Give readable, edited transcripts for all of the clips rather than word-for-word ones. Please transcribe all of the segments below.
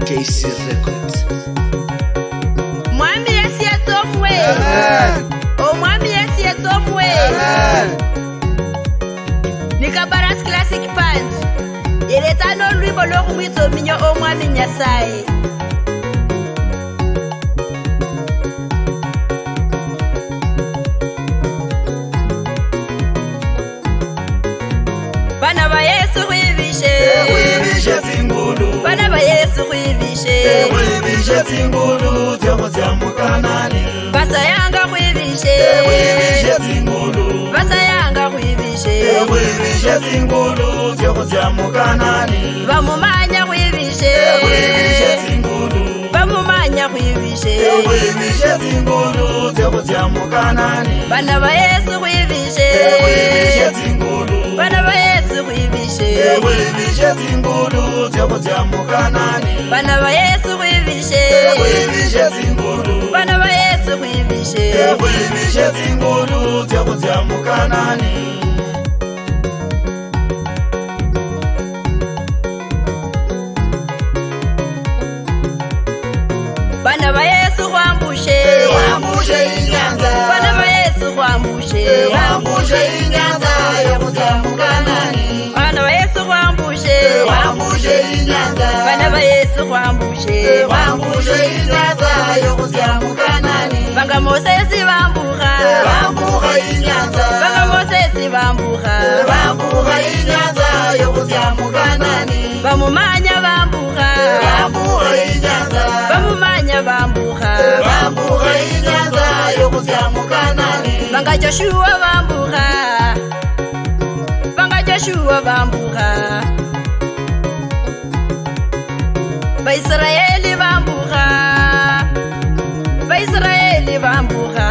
JC Records. Mwami yasiyetomwe. O mwami yasiyetomwe. Nikabaras classic band. Yeletano lwimbo lwokumwitso minyo o mwami Nyasaye. Bana ba Yesu kwivishe. Zingulu. Bana ba Yesu kwivishe. Kwivishe zingulu tyomo tya mukanani. Basa yanga kwivishe. Kwivishe zingulu. Basa yanga kwivishe. Kwivishe zingulu tyomo tya mukanani. Bamumanya kwivishe. Kwivishe zingulu. Bamumanya kwivishe. Kwivishe zingulu tyomo tya mukanani. Bana ba Yesu kwivishe. Kwivishe zingulu. Bana ba Yesu kwivishe. Kwivishe zingulu tyomo tya mukanani. Bana ba Yesu kwivishe. Kwivishe zingulu. Bana ba Yesu kwivishe. Kwivishe zingulu tyomo tya mukanani. Bana ba Yesu kwambushe. Wambushe inyanza. Bana ba Yesu kwambushe. Wambushe inyanza yokutya mukanani. Bana ba Yesu kwambushe. Wambushe inyanza. Bana ba Yesu kwambushe. Wambushe inyanza yokutya mukanani. Banga Moses bambuka. Wambuka inyanza. Banga Moses bambuka. Wambuka inyanza yokutya mukanani. Bamumanya bambuka. Wambuka inyanza. Bamumanya bambuka. Wambuka inyanza yokutya mukanani. Banga Joshua bambuka. Banga Joshua bambuka. Ba Israeli bambuka. Ba Israeli bambuka.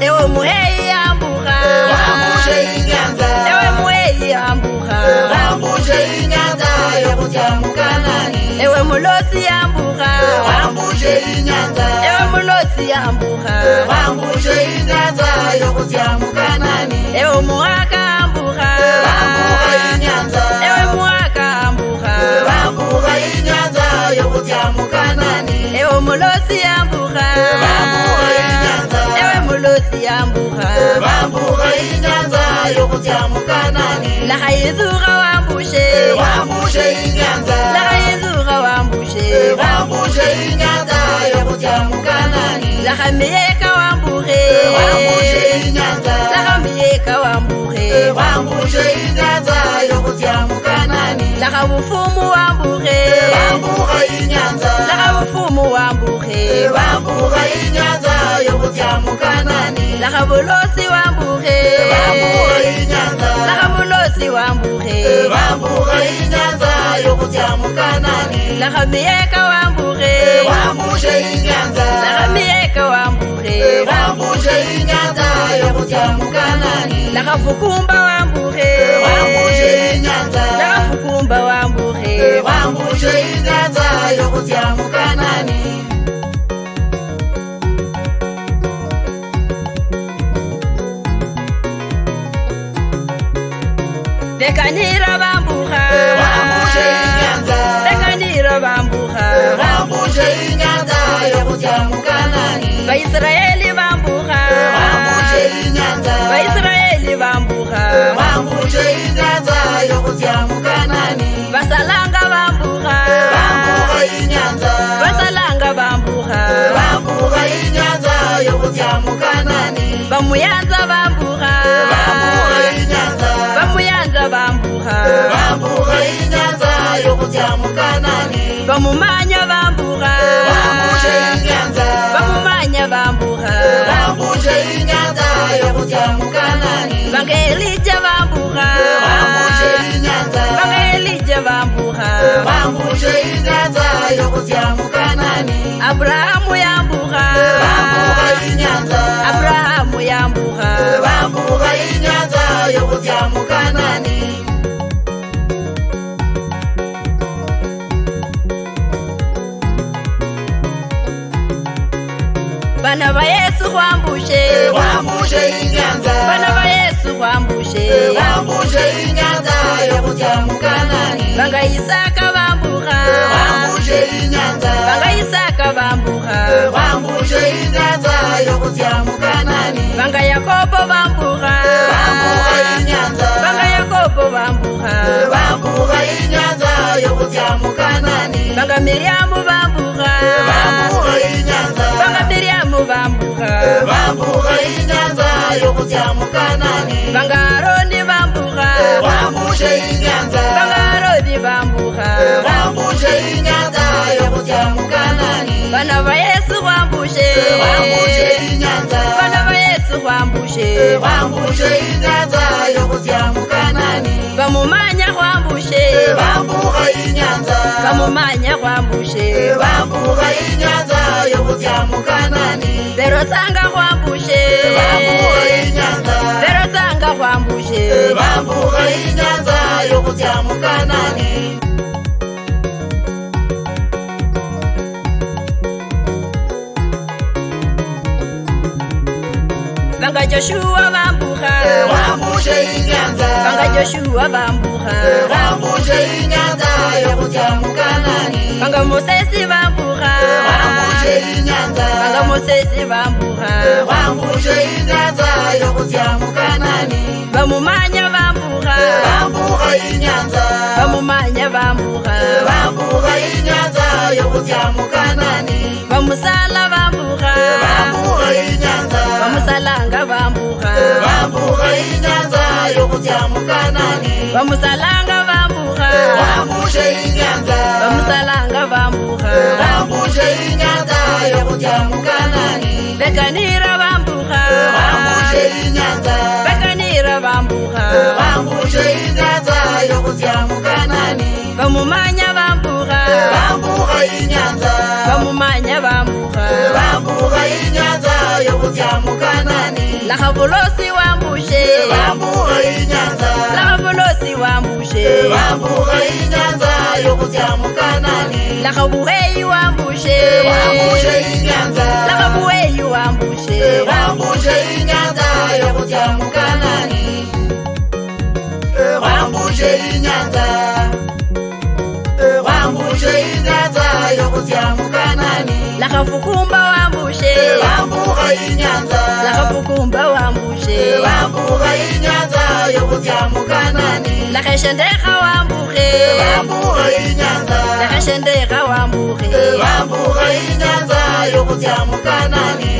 Ewe muhei yambuka. Wambushe inyanza. Ewe muhei yambuka. Wambushe inyanza yokutya mukanani. Ewe mulosi yambuka. Wambushe inyanza. Ewe mulosi yambuka. Wambushe inyanza yokutya mukanani. Ewe muhaka yambuka. Wambuka inyanza. Ewe muhaka yambuka. Wambuka inyanza yokutya mukanani. Ewe mulosi yambuka. Wambuka inyanza. Ewe mulosi yambuka. Wambuka inyanza yokutya mukanani. Laha yizuka wambushe. Wambushe inyanza. Laha yizuka wambushe. Wambushe inyanza yokutya mukanani. Laha miyeka wambuke. Wambushe inyanza. Laha miyeka wambuke. Wambushe inyanza yokutya mukanani. Laha bufumu wambuke. Wambuka inyanza. Laha bufumu wambuke. Wambuka inyanza yokutya mukanani. Laha bulosi wambuke. Wambuka inyanza. Laha bulosi wambuke. Wambuka inyanza yokutya mukanani. Laha miyeka wambuke. Wambushe inyanza. Laha miyeka wambuke. Wambushe inyanza yokutya mukanani. Laha fukumba wambuke. Wambushe inyanza. Laha fukumba wambuke. Wambushe inyanza yokutya mukanani. Dekanira bambuka. Wambushe inyanza. Dekanira bambuka. Wambushe inyanza yokutya mukanani. Ba Israeli bambuka. Wambushe inyanza. Ba Israeli bambuka. Wambushe inyanza yokutya mukanani. Basalanga bambuka. Wambuka inyanza. Basalanga bambuka. Wambuka inyanza yokutya mukanani. Bamuyanza bambuka. Wambuka inyanza. Bamuyanza bambuka. Wambuka inyanza yokutya mukanani. Bamumanya bambuka. Wambushe inyanza. Bamumanya bambuka. Wambushe inyanza yokutya mukanani. Banga Elija bambuka. Wambushe inyanza. Banga Elija bambuka. Wambushe inyanza yokutya mukanani. Abrahamu yambuka. Wambuka inyanza. Abrahamu yambuka. Wambuka inyanza yokutya mukanani. Bana ba Yesu kwambushe wambushe inyanza Bana ba Yesu kwambushe wambushe inyanza yokutya mu Kanani Banga Isaka bambuka wambushe inyanza Banga Isaka bambuka wambushe inyanza yokutya mu Kanani Banga Yakobo bambuka wambuka inyanza Banga Yakobo bambuka wambuka inyanza yokutya mu Kanani Banga Miriamu bambuka wambuka inyanza Banga Miriamu bambuka wambuka inyanza yokutya mu Kanani Banga Aroni bambuka wambushe inyanza Banga Aroni bambuka wambushe inyanza yokutya mu Kanani Bana ba Yesu kwambushe wambushe inyanza Bana ba Yesu kwambushe wambushe inyanza yokutya mu Kanani Bamumanya kwambushe wambuka inyanza Bamumanya kwambushe wambuka inyanza yokutya mu Kanani Zero tanga kwambushe wambuka inyanza Zero tanga kwambushe wambuka inyanza yokutya mu Kanani Banga Joshua bambuka wambushe inyanza Banga Joshua bambuka wambushe inyanza yokutya mu Kanani Banga Mosesi bambuka wambushe inyanza Banga Mosesi bambuka wambushe inyanza yokutya mu Kanani Bamumanya bambuka wambuka inyanza Bamumanya bambuka wambuka inyanza yokutya mu Kanani Bamusala bambuka wambuka inyanza Bamusalanga bambuka wambuka inyanza yokutya mu Kanani Bamusalanga bambuka wambushe inyanza Bamusalanga bambuka wambushe inyanza yokutya mu Kanani Bekanira bambuka wambushe inyanza Bekanira bambuka wambushe inyanza yokutya mu Kanani Bamumanya bambuka wambuka inyanza Bamumanya bambuka wambuka inyanza yokutya mu Kanani Lakabulosi wambushe wambuka inyanza Lakabulosi wambushe wambuka inyanza yokutya mu Kanani Lakabuheyi wambushe wambushe inyanza Lakabuheyi wambushe wambushe inyanza yokutya mu Kanani wambushe inyanza wambushe inyanza yokutya mu Kanani Lakafukumba wambushe wambuka inyanza Lakafukumba wambushe wambuka inyanza yokutya mu Kanani Lakeshendeka wambuke wambuka inyanza Lakeshendeka wambuke wambuka inyanza yokutya mu Kanani